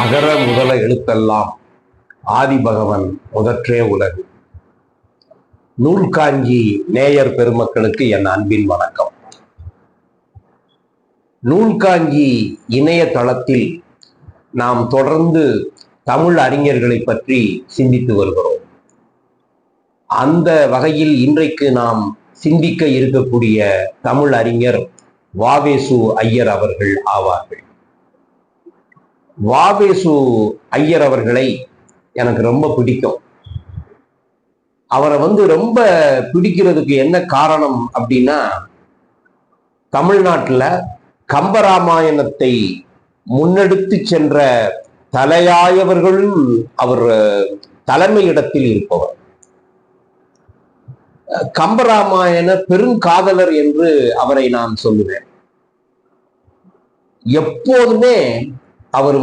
அகர முதல எழுத்தெல்லாம் ஆதிபகவன் முதற்றே உலகு. நூல்காஞ்சி நேயர் பெருமக்களுக்கு என் அன்பின் வணக்கம். நூல்காஞ்சி இணையதளத்தில் நாம் தொடர்ந்து தமிழ் அறிஞர்களை பற்றி சிந்தித்து வருகிறோம். அந்த வகையில் இன்றைக்கு நாம் சிந்திக்க இருக்கக்கூடிய தமிழ் அறிஞர் வ.வே.சு. ஐயர் அவர்கள் ஆவார்கள். வ.வே.சு. ஐயர் அவர்களை எனக்கு ரொம்ப பிடிக்கும். அவரை ரொம்ப பிடிக்கிறதுக்கு என்ன காரணம் அப்படின்னா, தமிழ்நாட்டில் கம்பராமாயணத்தை முன்னெடுத்து சென்ற தலையாயவர்களும் அவர் தலைமையிடத்தில் இருப்பவர். கம்பராமாயண பெருங்காதலர் என்று அவரை நான் சொல்லுவேன். எப்போதுமே அவர்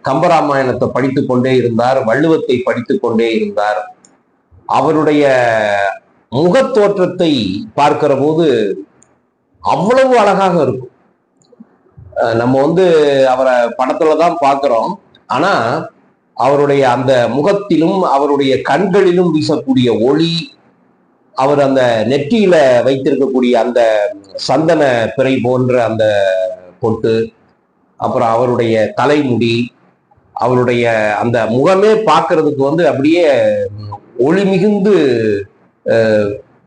கம்பராமாயணத்தை படித்துக் கொண்டே இருந்தார், வள்ளுவத்தை படித்துக் கொண்டே இருந்தார். அவருடைய முகத்தோற்றத்தை பார்க்கிற போது அவ்வளவு அழகாக இருக்கும். நம்ம அவரை படத்துலதான் பார்க்கிறோம். ஆனா அவருடைய அந்த முகத்திலும் அவருடைய கண்களிலும் வீசக்கூடிய ஒளி, அவர் அந்த நெற்றியில வைத்திருக்கக்கூடிய அந்த சந்தன பிறை போன்ற அந்த பொட்டு, அப்புறம் அவருடைய தலைமுடி, அவருடைய அந்த முகமே பார்க்கறதுக்கு அப்படியே ஒளி மிகுந்து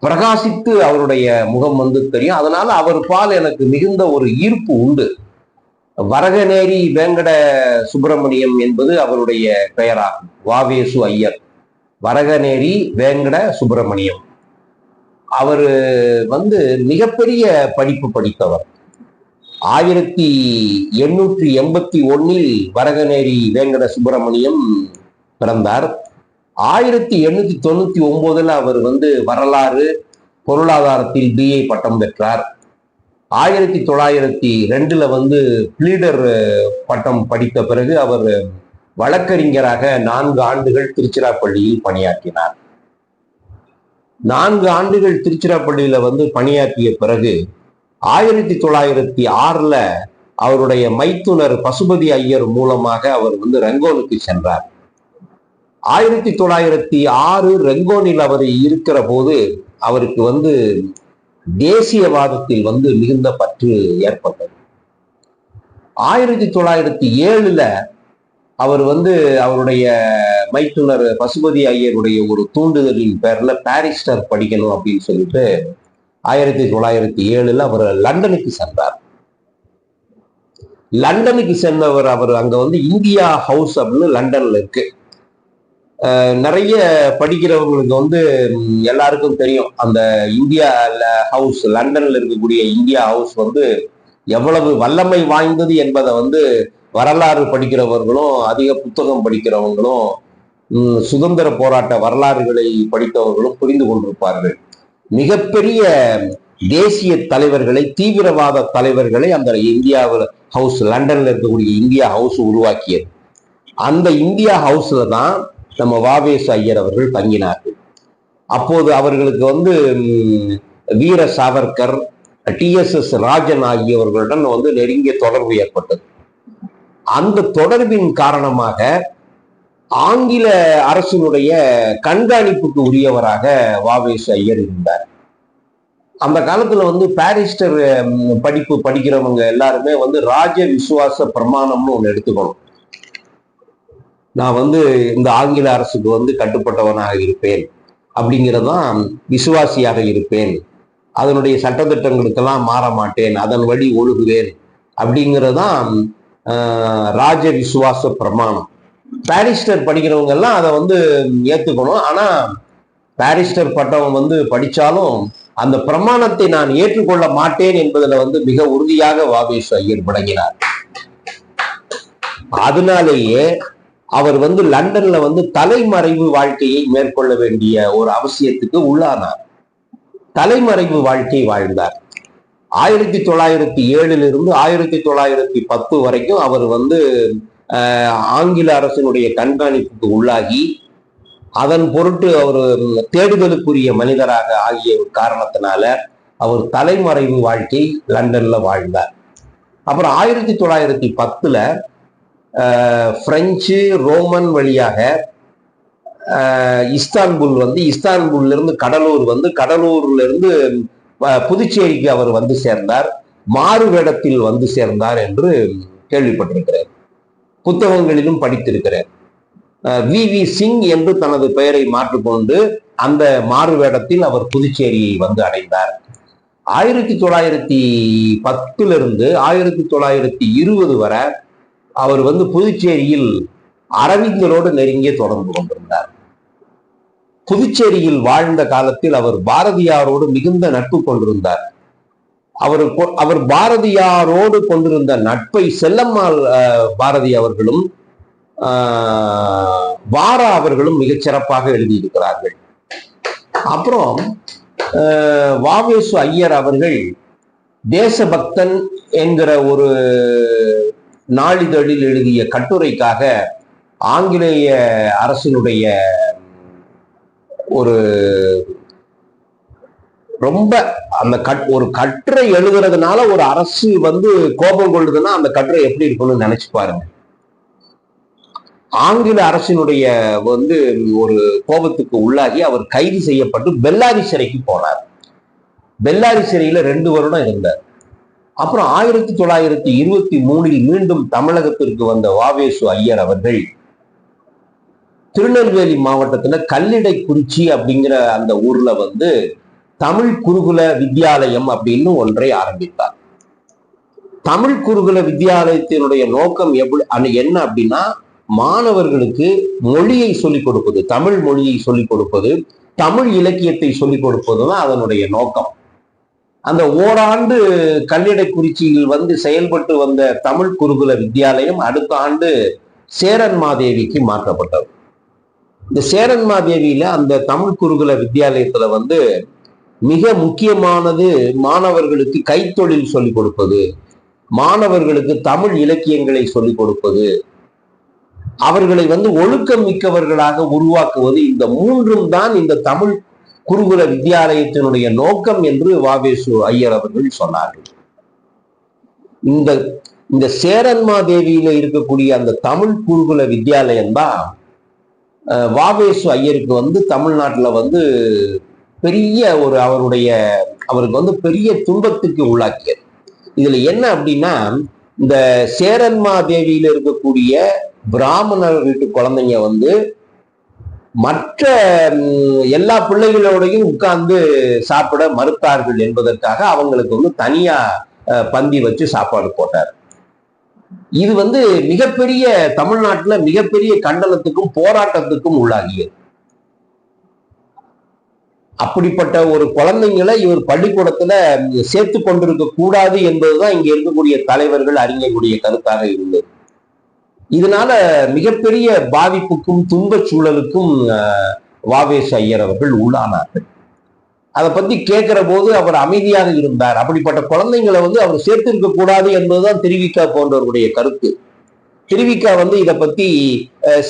பிரகாசித்து அவருடைய முகம் தெரியும். அதனால அவர் பால் எனக்கு மிகுந்த ஒரு ஈர்ப்பு உண்டு. வரகநேரி வேங்கட சுப்பிரமணியம் என்பது அவருடைய பெயராகும். வ.வே.சு. ஐயர், வரகநேரி வேங்கட சுப்பிரமணியம். அவரு மிகப்பெரிய படிப்பு படித்தவர். 1881 வரகநேரி வேங்கட சுப்பிரமணியம் பிறந்தார். 1899 அவர் வரலாறு பொருளாதாரத்தில் BA பட்டம் பெற்றார். 1902 பிளீடர் பட்டம் படித்த பிறகு அவர் வழக்கறிஞராக 4 ஆண்டுகள் திருச்சிராப்பள்ளியில் பணியாற்றினார். 4 ஆண்டுகள் திருச்சிராப்பள்ளியில பணியாற்றிய பிறகு 1906 அவருடைய மைத்துனர் பசுபதி ஐயர் மூலமாக அவர் ரெங்கோனுக்கு சென்றார். 1906 ரெங்கோனில் அவர் இருக்கிற போது அவருக்கு தேசியவாதத்தில் மிகுந்த பற்று ஏற்பட்டது. 1907 அவர் அவருடைய மைத்துனர் பசுபதி ஐயருடைய ஒரு தூண்டுதலின் பேர்ல பாரிஸ்டர் படிக்கணும் அப்படின்னு சொல்லிட்டு 1907 அவர் லண்டனுக்கு சென்றார். லண்டனுக்கு சென்றவர் அவர் அங்க இந்தியா ஹவுஸ் அப்படின்னு லண்டன்ல இருக்கு. நிறைய படிக்கிறவங்களுக்கு எல்லாருக்கும் தெரியும் அந்த இந்தியா ஹவுஸ், லண்டன்ல இருக்கக்கூடிய இந்தியா ஹவுஸ் எவ்வளவு வல்லமை வாய்ந்தது என்பதை வரலாறு படிக்கிறவர்களும் அதிக புத்தகம் படிக்கிறவங்களும் சுதந்திர போராட்ட வரலாறுகளை படித்தவர்களும் புரிந்து கொண்டிருப்பார்கள். மிகப்பெரிய தேசிய தலைவர்களை, தீவிரவாத தலைவர்களை அந்த இந்தியாவில் ஹவுஸ், லண்டன்ல இருக்கக்கூடிய இந்தியா ஹவுஸ் உருவாக்கியது. அந்த இந்தியா ஹவுஸ்ல தான் நம்ம வ.வே.சு. ஐயர் அவர்கள் தங்கினார்கள். அப்போது அவர்களுக்கு வீர சாவர்கர், TSS ராஜன் ஆகியவர்களுடன் நெருங்கிய தொடர்பு ஏற்பட்டது. அந்த தொடர்பின் காரணமாக ஆங்கில அரசினுடைய கண்காணிப்புக்கு உரியவராக வ.வே.சு. ஐயர் இருந்தார். அந்த காலத்துல பாரிஸ்டர் படிப்பு படிக்கிறவங்க எல்லாருமே ராஜ விசுவாச பிரமாணம்னு ஒண்ணு எடுத்துக்கணும். நான் இந்த ஆங்கில அரசுக்கு கட்டுப்பட்டவனாக இருப்பேன், அப்படிங்கிறதான் விசுவாசியாக இருப்பேன், அதனுடைய சட்டத்திட்டங்களுக்கெல்லாம் மாற மாட்டேன், அதன் வழி ஒழுகுவேன், அப்படிங்கிறதான் ராஜ விசுவாச பிரமாணம். பாரிஸ்டர் படிக்கிறவங்க எல்லாம் அதை ஏத்துக்கணும். ஆனா பாரிஸ்டர் பட்டம் படிச்சாலும் அந்த பிரமாணத்தை நான் ஏற்றுக்கொள்ள மாட்டேன் என்பதுல மிக உறுதியாக வ.வே.சு. ஐயர் விளங்கினார். அதனாலேயே அவர் லண்டன்ல தலைமறைவு வாழ்க்கையை மேற்கொள்ள வேண்டிய ஒரு அவசியத்துக்கு உள்ளானார். தலைமறைவு வாழ்க்கை வாழ்ந்தார். 1907 1910 வரைக்கும் அவர் ஆங்கில அரசினுடைய கண்காணிப்புக்கு உள்ளாகி அதன் பொருட்டு அவர் தேடுதலுக்குரிய மனிதராக ஆகிய காரணத்தினால அவர் தலைமறைவு வாழ்க்கை லண்டன்ல வாழ்ந்தார். அப்புறம் 1910 பிரெஞ்சு ரோமன் வழியாக இஸ்தான்புல் வந்து, இஸ்தான்புல்ல இருந்து கடலூர் வந்து, கடலூர்ல இருந்து புதுச்சேரிக்கு அவர் வந்து சேர்ந்தார், மாறு வேடத்தில் வந்து சேர்ந்தார் என்று கேள்விப்பட்டிருக்கிறேன், புத்தகங்களிலும் படித்திருக்கிறேன். வி சிங் என்று தனது பெயரை மாற்றிக்கொண்டு அந்த மாறு வேடத்தில் அவர் புதுச்சேரியை வந்து அடைந்தார். 1910 1920 வரை அவர் வந்து புதுச்சேரியில் அரவிந்தரோடு நெருங்கிய தொடர்பு கொண்டிருந்தார். புதுச்சேரியில் வாழ்ந்த காலத்தில் அவர் பாரதியாரோடு மிகுந்த நட்பு கொண்டிருந்தார். அவர் பாரதியாரோடு கொண்டிருந்த நட்பை செல்லம்மாள் பாரதி அவர்களும் வாரா அவர்களும் மிகச் சிறப்பாக எழுதியிருக்கிறார்கள். அப்புறம் வாவேசு ஐயர் அவர்கள் தேசபக்தன் என்கிற ஒரு நாளிதழில் எழுதிய கட்டுரைக்காக ஆங்கிலேய அரசினுடைய ஒரு ரொம்ப அந்த ஒரு கட்டுரை எழுதுறதுனால ஒரு அரசு வந்து கோபம் கொள்ளுதுன்னா அந்த கட்டுரை எப்படி இருக்கும்னு நினைச்சு பாருங்க. ஆங்கில அரசினுடைய வந்து ஒரு கோபத்துக்கு உள்ளாகி அவர் கைது செய்யப்பட்டு பெல்லாரி சிறைக்கு போனார். பெல்லாரி சிறையில 2 வருடம் இருந்தார். அப்புறம் 1923 மீண்டும் தமிழகத்திற்கு வந்த வாவேசு ஐயர் அவர்கள் திருநெல்வேலி மாவட்டத்துல கல்லிடைக்குறிச்சி அப்படிங்கிற அந்த ஊர்ல வந்து தமிழ் குருகுல வித்யாலயம் அப்படின்னு ஒன்றை ஆரம்பித்தார். தமிழ் குருகுல வித்யாலயத்தினுடைய நோக்கம் என்ன அப்படின்னா, மாணவர்களுக்கு மொழியை சொல்லிக் கொடுப்பது, தமிழ் மொழியை சொல்லிக் கொடுப்பது, தமிழ் இலக்கியத்தை சொல்லிக் கொடுப்பதுதான் அதனுடைய நோக்கம். அந்த ஓராண்டு கல்லிடைக்குறிச்சியில் வந்து செயல்பட்டு வந்த தமிழ் குருகுல வித்யாலயம் அடுத்த ஆண்டு சேரன்மாதேவிக்கு மாற்றப்பட்டது. இந்த சேரன்மாதேவியில அந்த தமிழ் குருகுல வித்யாலயத்துல வந்து மிக முக்கியமானது மாணவர்களுக்கு கைத்தொழில் சொல்லிக் கொடுப்பது, மாணவர்களுக்கு தமிழ் இலக்கியங்களை சொல்லிக் கொடுப்பது, அவர்களை வந்து ஒழுக்கம் மிக்கவர்களாக உருவாக்குவது, இந்த 3ம் தான் இந்த தமிழ் குருகுல வித்யாலயத்தினுடைய நோக்கம் என்று வாவேசு ஐயர் அவர்கள் சொன்னார்கள். இந்த சேரன்மாதேவியில இருக்கக்கூடிய அந்த தமிழ் குருகுல வித்யாலயம் தான் வாவேசு ஐயருக்கு வந்து தமிழ்நாட்டுல வந்து பெரிய ஒரு அவருக்கு வந்து பெரிய துன்பத்துக்கு உள்ளாக்கியது. இதுல என்ன அப்படின்னா, இந்த சேரன்மாதேவியில இருக்கக்கூடிய பிராமணர் வீட்டு குழந்தைங்க வந்து மற்ற எல்லா பிள்ளைகளோடையும் உட்கார்ந்து சாப்பிட மறுத்தார்கள் என்பதற்காக அவங்களுக்கு வந்து தனியா பந்தி வச்சு சாப்பாடு போட்டார். இது வந்து மிகப்பெரிய தமிழ்நாட்டுல மிகப்பெரிய கண்டனத்துக்கும் போராட்டத்துக்கும் உள்ளாகியது. அப்படிப்பட்ட ஒரு குழந்தைங்களை இவர் பள்ளிக்கூடத்துல சேர்த்து கொண்டிருக்க கூடாது என்பதுதான் இங்க இருக்கக்கூடிய தலைவர்கள் அறிஞர்களுடைய கருத்தாக இருந்தது. இதனால மிகப்பெரிய பாதிப்புக்கும் துன்ப சூழலுக்கும் வாவேசு ஐயர் அவர்கள் உள்ளானார்கள். அதை பத்தி கேட்கிற போது அவர் அமைதியாக இருந்தார். அப்படிப்பட்ட குழந்தைங்களை வந்து அவர் சேர்த்திருக்க கூடாது என்பதுதான் திருவிக போன்றவர்களுடைய கருத்து. திருவிக வந்து இதை பத்தி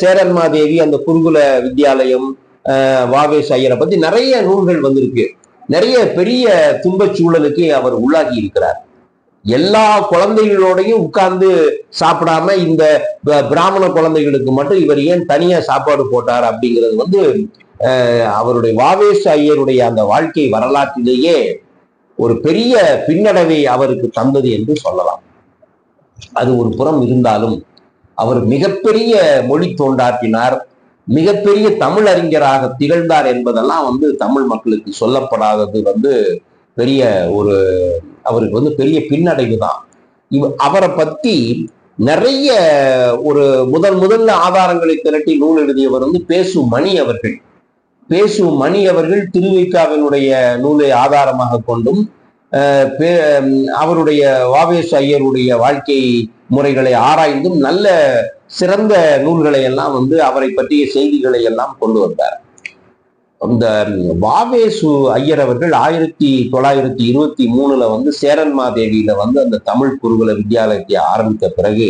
சேரன்மாதேவி, அந்த குருகுல வித்யாலயம், வாவேசு ஐயரை பத்தி நிறைய நூல்கள் வந்திருக்கு. நிறைய பெரிய துன்ப சூழலுக்கு அவர் உள்ளாகி இருக்கிறார். எல்லா குழந்தைகளோடையும் உட்கார்ந்து சாப்பிடாம இந்த பிராமண குழந்தைகளுக்கு மட்டும் இவர் ஏன் தனியா சாப்பாடு போட்டார் அப்படிங்கிறது வந்து அவருடைய வாவேசு ஐயருடைய அந்த வாழ்க்கை வரலாற்றிலேயே ஒரு பெரிய பின்னடைவை அவருக்கு தந்தது என்று சொல்லலாம். அது ஒரு புறம் இருந்தாலும் அவர் மிகப்பெரிய மொழி தோண்டாற்றினார், மிகப்பெரிய தமிழறிஞராக திகழ்ந்தார் என்பதெல்லாம் வந்து தமிழ் மக்களுக்கு சொல்லப்படாதது வந்து பெரிய ஒரு அவருக்கு வந்து பெரிய பின்னடைவு தான். அவரை பத்தி நிறைய ஒரு முதல்ல ஆதாரங்களை திரட்டி நூல் எழுதியவர் வந்து பேசு மணி அவர்கள். பேசு மணி அவர்கள் திருவிக்காவினுடைய நூலை ஆதாரமாக கொண்டும் அவருடைய வாவேசு ஐயருடைய வாழ்க்கை முறைகளை ஆராய்ந்தும் நல்ல சிறந்த நூல்களை எல்லாம் வந்து அவரை பற்றிய செய்திகளை எல்லாம் கொண்டு வந்தார். இந்த வாவேசு ஐயர் அவர்கள் 1923 வந்து சேரன்மாதேவியில வந்து அந்த தமிழ் குருகுல வித்யாலயத்தை ஆரம்பித்த பிறகு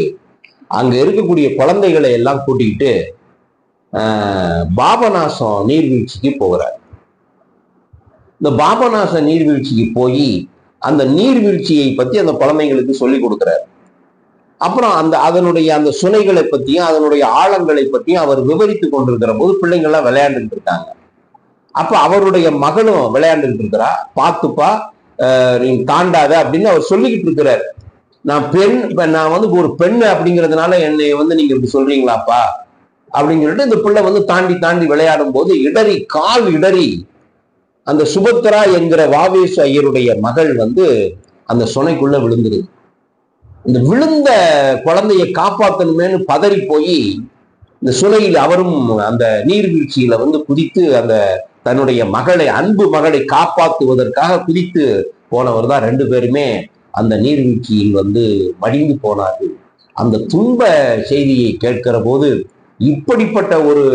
அங்க இருக்கக்கூடிய குழந்தைகளை எல்லாம் கூட்டிக்கிட்டு பாபநாசம் நீர்வீழ்ச்சிக்கு போகிறார். இந்த பாபநாசம் நீர்வீழ்ச்சிக்கு போய் அந்த நீர்வீழ்ச்சியை பத்தி அந்த குழந்தைங்களுக்கு சொல்லி கொடுக்கிறார். அப்புறம் அதனுடைய அந்த சுனைகளை பத்தியும் அதனுடைய ஆழங்களை பத்தியும் அவர் விவரித்து கொண்டிருக்கிற போது பிள்ளைங்கள்லாம் விளையாண்டுட்டு இருக்காங்க. அப்ப அவருடைய மகளும் விளையாண்டுட்டு இருக்கிறா. பாத்துப்பா, நீ தாண்டாத அப்படின்னு அவர் சொல்லிக்கிட்டு இருக்கிறார். நான் வந்து ஒரு பெண் அப்படிங்கிறதுனால என்னை வந்து நீங்க இப்படி சொல்றீங்களாப்பா அப்படின்னு சொல்லிட்டு இந்த பிள்ளை வந்து தாண்டி தாண்டி விளையாடும் போது கால் இடறி அந்த சுபத்ரா என்கிற வாவேசு ஐயருடைய மகள் வந்து அந்த சுனைக்குள்ள விழுந்துருது. இந்த விழுந்த குழந்தையை காப்பாற்றணுமேனு பதறி போய் இந்த சுனையில் அவரும் அந்த நீர்வீழ்ச்சியில வந்து குதித்து அந்த தன்னுடைய அன்பு மகளை காப்பாற்றுவதற்காக குதித்து போனவர் தான். 2 பேருமே அந்த நீர்வீழ்ச்சியில் வந்து மடிந்து போனார்கள். அந்த துன்ப செய்தியை கேட்கிற போது இப்படிப்பட்ட ஒரு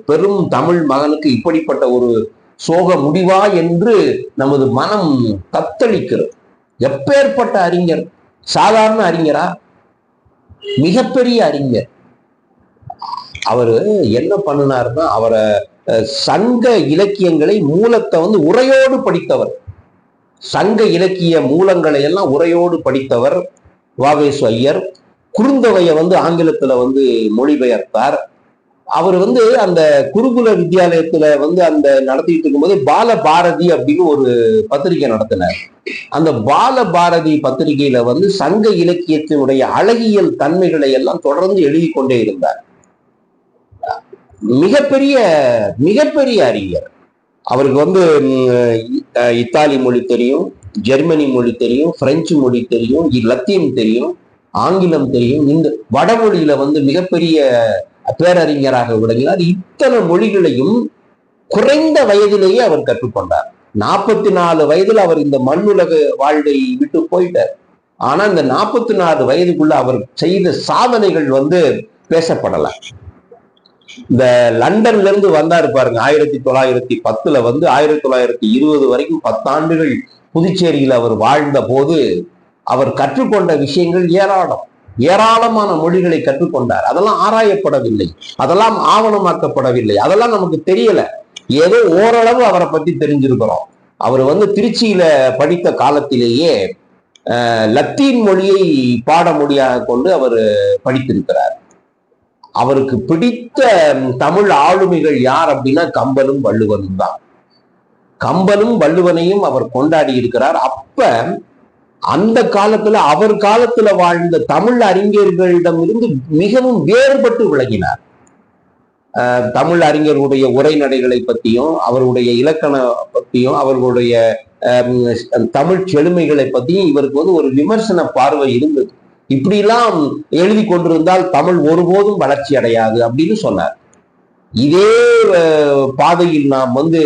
பெரும் தமிழ் மகனுக்கு இப்படிப்பட்ட ஒரு சோக முடிவா என்று நமது மனம் தத்தளிக்கிறது. எப்பேற்பட்ட அறிஞர்! சாதாரண அறிஞரா? மிகப்பெரிய அறிஞர். அவரு என்ன பண்ணினாருன்னா, அவரை சங்க இலக்கியங்களை மூலத்தை வந்து உரையோடு படித்தவர். சங்க இலக்கிய மூலங்களை எல்லாம் உரையோடு படித்தவர் வாவேசு ஐயர். குறுந்தொகையை வந்து ஆங்கிலத்துல வந்து மொழிபெயர்த்தார். அவர் வந்து அந்த குருகுல வித்யாலயத்துல வந்து அந்த நடத்திட்டு இருக்கும்போது பால பாரதி அப்படின்னு ஒரு பத்திரிகை நடத்தினார். அந்த பால பாரதி பத்திரிகையில வந்து சங்க இலக்கியத்தினுடைய அழகியல் தன்மைகளை எல்லாம் தொடர்ந்து எழுதி கொண்டே இருந்தார். மிகப்பெரிய மிகப்பெரிய அறிஞர். அவருக்கு வந்து இத்தாலி மொழி தெரியும், ஜெர்மனி மொழி தெரியும், பிரெஞ்சு மொழி தெரியும், லத்தீன் தெரியும், ஆங்கிலம் தெரியும். இந்த வடமொழியில வந்து மிகப்பெரிய பேரறிஞராக விளங்கினார். இத்தனை மொழிகளையும் குறைந்த வயதிலேயே அவர் கற்றுக்கொண்டார். 44 வயதில் அவர் இந்த மண்ணுலக வாழ்வை விட்டு போயிட்டார். ஆனா இந்த 44 வயதுக்குள்ள அவர் செய்த சாதனைகள் வந்து பேசப்படல. இந்த லண்டன்ல இருந்து வந்தாரு பாருங்க, 1910 வந்து 1920 வரைக்கும் 10 ஆண்டுகள் புதுச்சேரியில் அவர் வாழ்ந்த போது அவர் கற்றுக்கொண்ட விஷயங்கள் ஏராளமான மொழிகளை கற்றுக்கொண்டார். அதெல்லாம் ஆராயப்படவில்லை, அதெல்லாம் ஆவணமாக்கப்படவில்லை, அதெல்லாம் நமக்கு தெரியல. ஏதோ ஓரளவு அவரை பத்தி தெரிஞ்சிருக்கிறோம். அவர் வந்து திருச்சியில படித்த காலத்திலேயே லத்தீன் மொழியை பாடமொழியாக கொண்டு அவர் படித்திருக்கிறார். அவருக்கு பிடித்த தமிழ் ஆளுமைகள் யார் அப்படின்னா கம்பனும் வள்ளுவனும் தான். கம்பனும் வள்ளுவனையும் அவர் கொண்டாடி இருக்கிறார். அப்ப அந்த காலத்துல அவர் காலத்துல வாழ்ந்த தமிழ் அறிஞர்களிடம் இருந்து மிகவும் வேறுபட்டு விளங்கினார். தமிழ் அறிஞர்களுடைய உரைநடைகளை பற்றியும் அவருடைய இலக்கண பற்றியும் அவர்களுடைய தமிழ் செழுமைகளை பற்றியும் இவருக்கு வந்து ஒரு விமர்சன பார்வை இருந்தது. இப்படிலாம் எழுதி கொண்டிருந்தால் தமிழ் ஒருபோதும் வளர்ச்சி அடையாது அப்படின்னு சொன்னார். இதே பாதையில் நாம் வந்து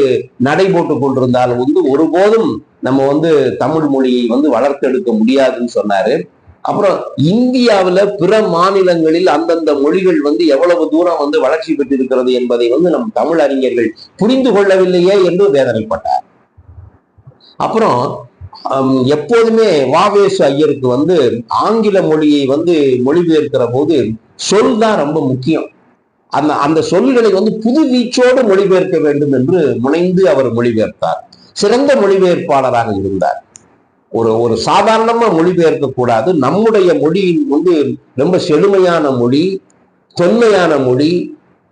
நடை போட்டு கொண்டிருந்தால் வந்து ஒருபோதும் நம்ம வந்து தமிழ் மொழியை வந்து வளர்த்தெடுக்க முடியாதுன்னு சொன்னாரு. அப்புறம் இந்தியாவில் பிற மாநிலங்களில் அந்தந்த மொழிகள் வந்து எவ்வளவு தூரம் வந்து வளர்ச்சி பெற்றிருக்கிறது என்பதை வந்து நம் தமிழ் அறிஞர்கள் புரிந்து கொள்ளவில்லையே என்று வேதனைப்பட்டார். அப்புறம் எப்போதுமே வாவேசு ஐயருக்கு வந்து ஆங்கில மொழியை வந்து மொழிபெயர்க்கிற போது சொல் தான் ரொம்ப முக்கியம். அந்த சொல்களை வந்து புது வீச்சோடு மொழிபெயர்க்க வேண்டும் என்று முனைந்து அவர் மொழிபெயர்த்தார். சிறந்த மொழிபெயர்ப்பாளராக இருந்தார். ஒரு சாதாரணமா மொழிபெயர்க்க கூடாது. நம்முடைய மொழி வந்து ரொம்ப செழுமையான மொழி, தொன்மையான மொழி,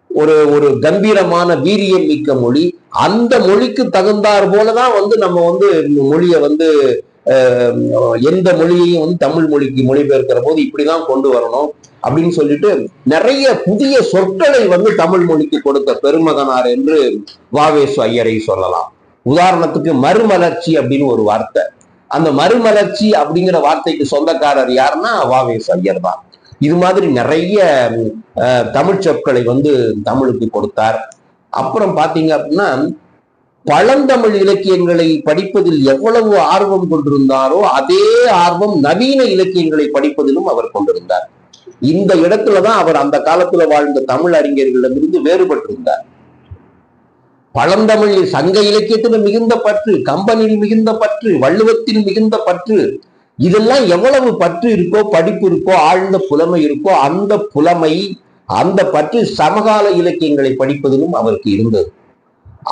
ஒரு கம்பீரமான வீரியம் மிக்க மொழி. அந்த மொழிக்கு தகுந்தார் போலதான் வந்து நம்ம வந்து மொழியை வந்து எந்த மொழியையும் வந்து தமிழ் மொழிக்கு மொழிபெயர்க்கிற போது இப்படிதான் கொண்டு வரணும் அப்படின்னு சொல்லிட்டு நிறைய புதிய சொற்களை வந்து தமிழ் மொழிக்கு கொடுத்த பெருமகனார் என்று வாவேசு ஐயரை சொல்லலாம். உதாரணத்துக்கு மறுமலர்ச்சி அப்படின்னு ஒரு வார்த்தை. அந்த மறுமலர்ச்சி அப்படிங்கிற வார்த்தைக்கு சொந்தக்காரர் யாருன்னா வாவேசு ஐயர் தான். இது மாதிரி நிறைய தமிழ் சொற்களை வந்து தமிழுக்கு கொடுத்தார். அப்புறம் பாத்தீங்க அப்படின்னா பழந்தமிழ் இலக்கியங்களை படிப்பதில் எவ்வளவு ஆர்வம் கொண்டிருந்தாரோ அதே ஆர்வம் நவீன இலக்கியங்களை படிப்பதிலும் அவர் கொண்டிருந்தார். இந்த இடத்துலதான் அவர் அந்த காலத்துல வாழ்ந்த தமிழ் அறிஞர்களிடமிருந்து வேறுபட்டிருந்தார். பழந்தமிழ் சங்க இலக்கியத்தில் மிகுந்த பற்று, கம்பனில் மிகுந்த பற்று, வள்ளுவத்தில் மிகுந்த பற்று, இதெல்லாம் எவ்வளவு பற்று இருக்கோ, படிப்பு இருக்கோ, ஆழ்ந்த புலமை இருக்கோ, அந்த புலமை அந்த பற்று சமகால இலக்கியங்களை படிப்பதிலும் அவருக்கு இருந்தது.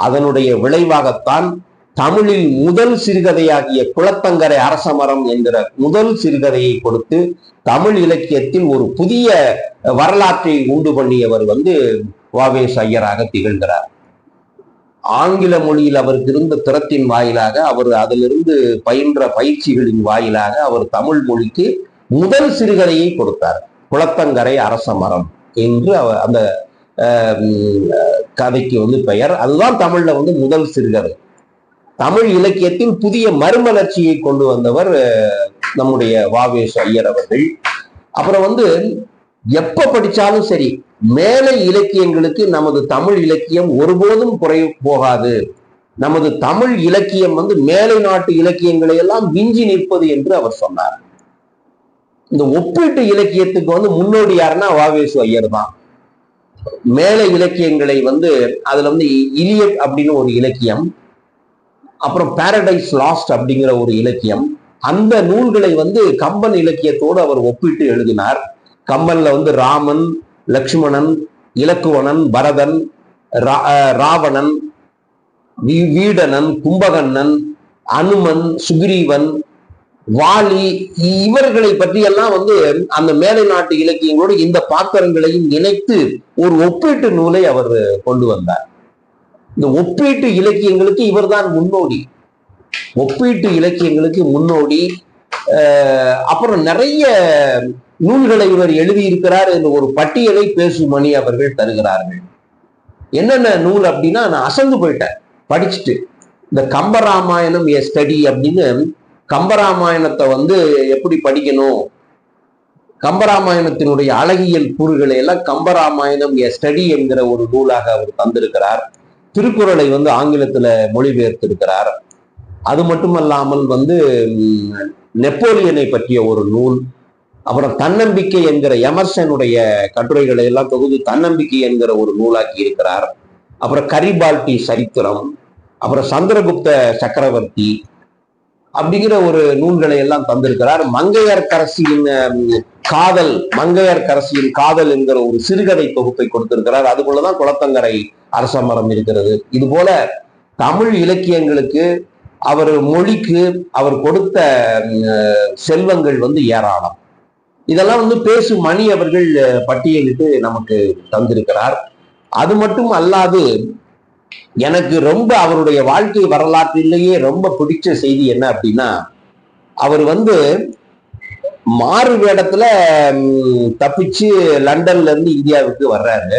அதனுடைய விளைவாகத்தான் தமிழில் முதல் சிறுகதையாகிய குளத்தங்கரை அரசமரம் என்கிற முதல் சிறுகதையை கொடுத்து தமிழ் இலக்கியத்தில் ஒரு புதிய வரலாற்றை உண்டு பண்ணியவர் வ.வே.சு ஐயராக திகழ்கிறார். ஆங்கில மொழியில் அவருக்கு இருந்த திறத்தின் வாயிலாக, அவர் அதிலிருந்து பயின்ற பயிற்சிகளின் வாயிலாக அவர் தமிழ் மொழிக்கு முதல் சிறுகதையை கொடுத்தார். குளத்தங்கரை அரசமரம் என்று அந்த கதைக்கு பெயர். அதுதான் தமிழ்ல முதல் சிறுகதை. தமிழ் இலக்கியத்தில் புதிய மறுமலர்ச்சியை கொண்டு வந்தவர் நம்முடைய வ.வே.சு ஐயர் அவர்கள். அப்புறம் எப்ப படிச்சாலும் சரி, மேலை இலக்கியங்களுக்கு நமது தமிழ் இலக்கியம் ஒருபோதும் குறை போகாது. நமது தமிழ் இலக்கியம் மேலை நாட்டு இலக்கியங்களை எல்லாம் விஞ்சி நிற்பது என்று அவர் சொன்னார். இந்த ஒப்பீட்டு இலக்கியத்துக்கு முன்னோடி யாருன்னா வ.வே.சு ஐயர் தான். மேலை இலக்கியங்களை அதுல இலியட் அப்படின்னு ஒரு இலக்கியம், அப்புறம் பாரடைஸ் லாஸ்ட் அப்படிங்கிற ஒரு இலக்கியம், அந்த நூல்களை கம்பன் இலக்கியத்தோடு அவர் ஒப்பிட்டு எழுதினார். கம்பன்ல ராமன், லக்ஷ்மணன், இலக்குவனன், பரதன், ராவணன், வீடனன், கும்பகர்ணன், அனுமன், சுக்ரீவன், வாலி, இவர்களை பற்றி எல்லாம் அந்த மேலை நாட்டு இலக்கியங்களோடு இந்த பாத்திரங்களையும் இணைத்து ஒரு ஒப்பீட்டு நூலை அவர் கொண்டு வந்தார். இந்த ஒப்பீட்டு இலக்கியங்களுக்கு இவர் தான் முன்னோடி. ஒப்பீட்டு இலக்கியங்களுக்கு முன்னோடி. அப்புறம் நிறைய நூல்களை இவர் எழுதியிருக்கிறார் என்று ஒரு பட்டியலை பேசுமணி அவர்கள் தருகிறார்கள். என்னென்ன நூல் அப்படின்னா நான் அசந்து போயிட்டேன் படிச்சுட்டு. இந்த கம்பராமாயணம் ஏ ஸ்டடி அப்படின்னு கம்பராமாயணத்தை எப்படி படிக்கணும், கம்பராமாயணத்தினுடைய அழகியல் கூறுகளை எல்லாம் கம்பராமாயணம் ஏ ஸ்டடி என்கிற ஒரு நூலாக அவர் தந்திருக்கிறார். திருக்குறளை ஆங்கிலத்துல மொழிபெயர்த்திருக்கிறார். அது மட்டுமல்லாமல் நெப்போலியனை பற்றிய ஒரு நூல், அப்புறம் தன்னம்பிக்கை என்கிற எமர்சனுடைய கட்டுரைகளை எல்லாம் தொகுதி தன்னம்பிக்கை என்கிற ஒரு நூலாக்கி இருக்கிறார். அப்புறம் கரிபால்டி சரித்திரம், அப்புறம் சந்திரகுப்த சக்கரவர்த்தி அப்படிங்கிற ஒரு நூல்களை எல்லாம் தந்திருக்கிறார். மங்கையர்க்கரசியின் காதல் என்கிற ஒரு சிறுகதை தொகுப்பை கொடுத்திருக்கிறார். அதுபோலதான் குளத்தங்கரை அரசமரம் இருக்கிறது. இது போல தமிழ் இலக்கியங்களுக்கு அவர் மொழிக்கு அவர் கொடுத்த செல்வங்கள் ஏராளம். இதெல்லாம் பேசு மணி அவர்கள் பட்டியலிட்டு நமக்கு தந்திருக்கிறார். அது மட்டும் அல்லாது எனக்கு ரொம்ப அவருடைய வாழ்க்கை வரலாற்றிலேயே ரொம்ப பிடிச்ச செய்தி என்ன அப்படின்னா, அவர் மாறு வேடத்துல தப்பிச்சு லண்டன்ல இருந்து இந்தியாவுக்கு வர்றாரு.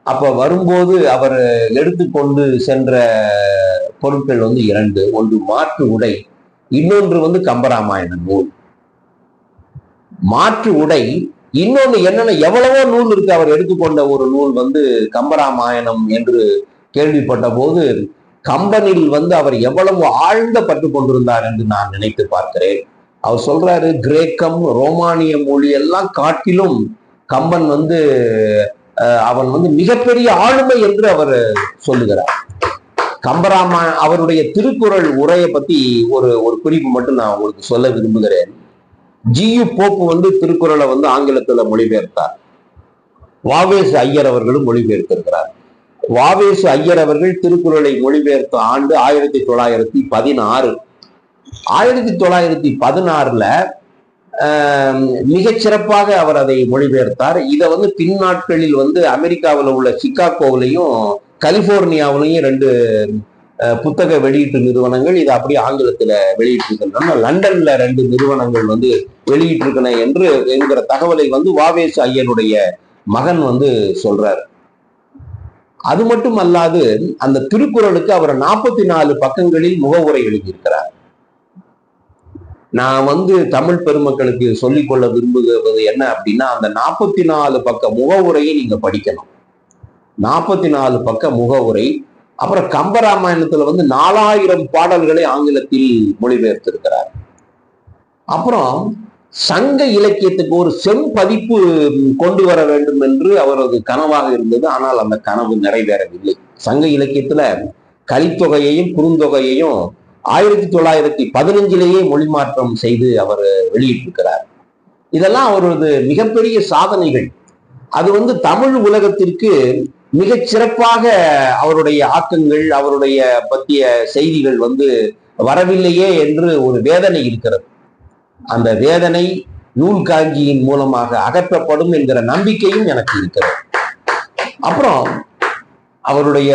அப்ப வரும்போது அவர் எடுத்துக்கொண்டு சென்ற பொருட்கள் இரண்டு. ஒன்று மாற்று உடை, இன்னொன்று கம்பராமாயண நூல். மாற்று உடை, இன்னொன்னு என்னன்னா எவ்வளவோ நூல் இருக்கு. அவர் எடுத்துக்கொண்ட ஒரு நூல் கம்பராமாயணம் என்று கேள்விப்பட்ட போது கம்பனில் அவர் எவ்வளவு ஆழ்ந்த பட்டு கொண்டிருந்தார் என்று நான் நினைத்து பார்க்கிறேன். அவர் சொல்றாரு, கிரேக்கம், ரோமானிய மொழி எல்லாம் காட்டிலும் கம்பன் அவன் மிகப்பெரிய ஆளுமை என்று அவர் சொல்லுகிறார். அவருடைய திருக்குறள் உரையை பத்தி ஒரு குறிப்பு மட்டும் நான் உங்களுக்கு சொல்ல விரும்புகிறேன். ஜி.யு. போப்பு திருக்குறளை ஆங்கிலத்துல மொழிபெயர்த்தார். வ.வே.சு ஐயர் அவர்களும் மொழிபெயர்த்திருக்கிறார். வ.வே.சு ஐயர் அவர்கள் திருக்குறளை மொழிபெயர்த்த ஆண்டு 1916. 1916ல மிகச் சிறப்பாக அவர் அதை மொழிபெயர்த்தார். இதை பின்னாட்களில் அமெரிக்காவில் உள்ள சிகாகோவிலையும் கலிபோர்னியாவிலையும் 2 புத்தக வெளியீட்டு நிறுவனங்கள் இதை அப்படியே ஆங்கிலத்துல வெளியிட்டிருக்கின்றன. லண்டன்ல 2 நிறுவனங்கள் வெளியிட்டிருக்கின என்கிற தகவலை வ.வே.சு ஐயனுடைய மகன் சொல்றார். அது மட்டும் அல்லாது அந்த திருக்குறளுக்கு அவர் 44 பக்கங்களில் முகவுரை எழுதியிருக்கிறார். நான் தமிழ் பெருமக்களுக்கு சொல்லிக்கொள்ள விரும்புகிறது என்ன அப்படின்னா, அந்த 44 பக்க முகவுரையை நீங்க படிக்கணும். 44 பக்க முகவுரை. அப்புறம் கம்பராமாயணத்துல 4000 பாடல்களை ஆங்கிலத்தில் மொழிபெயர்த்திருக்கிறார். அப்புறம் சங்க இலக்கியத்துக்கு ஒரு செம்பதிப்பு கொண்டு வர வேண்டும் என்று அவரது கனவாக இருந்தது. ஆனால் அந்த கனவு நிறைவேறவில்லை. சங்க இலக்கியத்துல கலித்தொகையையும் குறுந்தொகையையும் 1915லேயே மொழிமாற்றம் செய்து அவர் வெளியிட்டிருக்கிறார். இதெல்லாம் அவரது மிகப்பெரிய சாதனைகள். அது தமிழ் உலகத்திற்கு மிகச் சிறப்பாக அவருடைய ஆக்கங்கள், அவருடைய பற்றிய செய்திகள் வரவில்லையே என்று ஒரு வேதனை இருக்கிறது. அந்த வேதனை நூல் காஞ்சியின் மூலமாக அகற்றப்படும் என்கிற நம்பிக்கையும் எனக்கு இருக்கிறது. அப்புறம் அவருடைய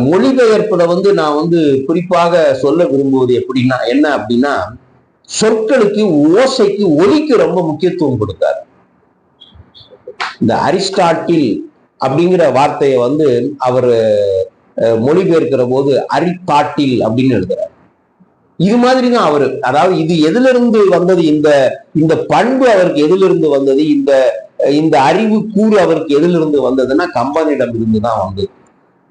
மொழிபெயர்ப்புல நான் குறிப்பாக சொல்ல விரும்புவது என்ன அப்படின்னா, சொற்களுக்கு, ஓசைக்கு, ஒலிக்கு ரொம்ப முக்கியத்துவம் கொடுத்தார். இந்த அரிஸ்டாட்டில் அப்படிங்கிற வார்த்தையை அவர் மொழிபெயர்க்கிற போது அரித்தாட்டில் அப்படின்னு எழுதுறார். இது மாதிரிதான் அவரு, அதாவது இது எதிலிருந்து வந்தது, இந்த பண்பு அவருக்கு எதிலிருந்து வந்தது, இந்த அறிவு கூறு அவருக்கு எதிலிருந்து வந்ததுன்னா கம்பனிடம் இருந்துதான் வந்தது.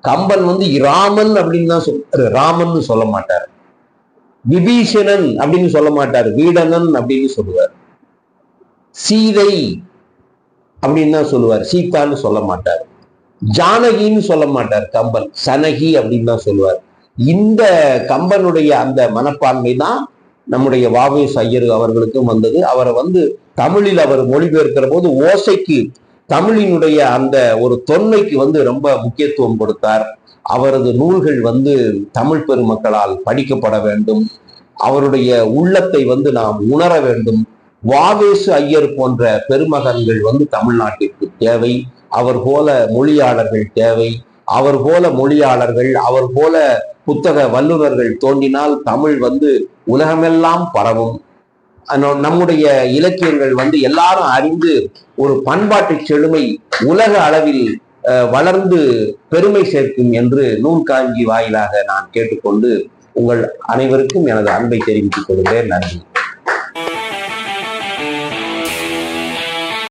கம்பன் ராமன் அப்படின்னு தான் சொல்றாரு, ராமன் சொல்ல மாட்டார். விபீஷணன் அப்படின்னு சொல்ல மாட்டார், வீடனன் அப்படின்னு சொல்லுவார். சீதை அப்படின்னு தான் சொல்லுவார், சீதான்னு சொல்ல மாட்டார். ஜானகின்னு சொல்ல மாட்டார் கம்பன், சனகி அப்படின்னு தான் சொல்லுவார். இந்த கம்பனுடைய அந்த மனப்பான்மை தான் நம்முடைய வ.வே.ஸ். ஐயர் அவர்களுக்கும் வந்தது. அவரை தமிழில் அவர் மொழிபெயர்க்கிற போது ஓசைக்கு, தமிழினுடைய அந்த ஒரு தொன்மைக்கு ரொம்ப முக்கியத்துவம் கொடுத்தார். அவரது நூல்கள் தமிழ் பெருமக்களால் படிக்கப்பட வேண்டும். அவருடைய உள்ளத்தை நாம் உணர வேண்டும். வ.வே.ஸ். ஐயர் போன்ற பெருமகன்கள் தமிழ்நாட்டிற்கு தேவை. அவர் போல மொழியாளர்கள் தேவை. அவர் போல மொழியாளர்கள், அவர் போல புத்தக வல்லுநர்கள் தோன்றினால் தமிழ் உலகமெல்லாம் பரவும். நம்முடைய இலக்கியங்கள் எல்லாரும் அறிந்து ஒரு பண்பாட்டு செழுமை உலக அளவில் வளர்ந்து பெருமை சேர்க்கும் என்று நூல் காஞ்சி வாயிலாக நான் கேட்டுக்கொண்டு உங்கள் அனைவருக்கும் எனது அன்பை தெரிவித்துக் கொள்கிறேன். நன்றி.